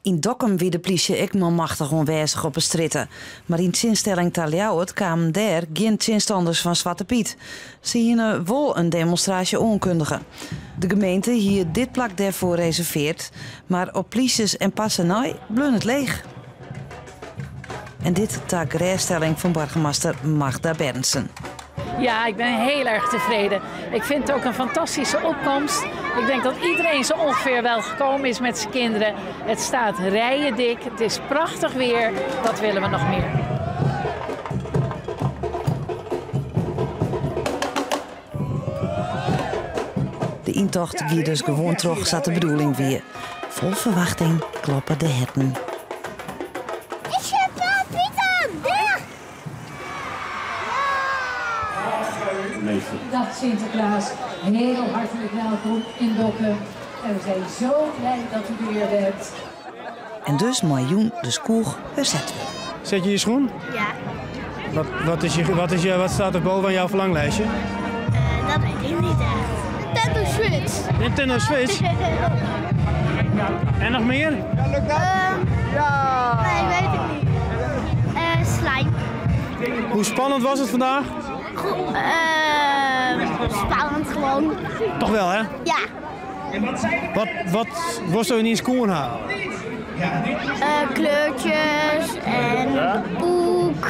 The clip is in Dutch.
In Dokkum wie de politie ik manmachtig onwezig op een stritten. Maar in zinstelling Taljouwert kwamen daar geen zinstanders van Zwarte Piet. Ze hielden wel een demonstratie onkundigen. De gemeente hier dit plak daarvoor reserveert, maar op polities en passenij bleef het leeg. En dit taak restelling van burgemeester Magda Bernsen. Ja, ik ben heel erg tevreden. Ik vind het ook een fantastische opkomst. Ik denk dat iedereen zo ongeveer wel gekomen is met zijn kinderen. Het staat rijen dik, het is prachtig weer. Wat willen we nog meer? De intocht wie dus gewoon terug zat de bedoeling weer. Vol verwachting kloppen de herten. Dag Sinterklaas, heel hartelijk welkom in Dokkum. En we zijn zo blij dat u weer bent. En dus miljoen de skoeg verzet. Zet je je schoen? Ja. Wat staat er boven aan jouw verlanglijstje? Dat weet ik niet echt. Nintendo Switch. Nintendo Switch? En nog meer? Nee, weet ik niet. Slime. Hoe spannend was het vandaag? Spannend gewoon. Toch wel, hè? Ja. Wat was er in die schoen halen? Kleurtjes en boek.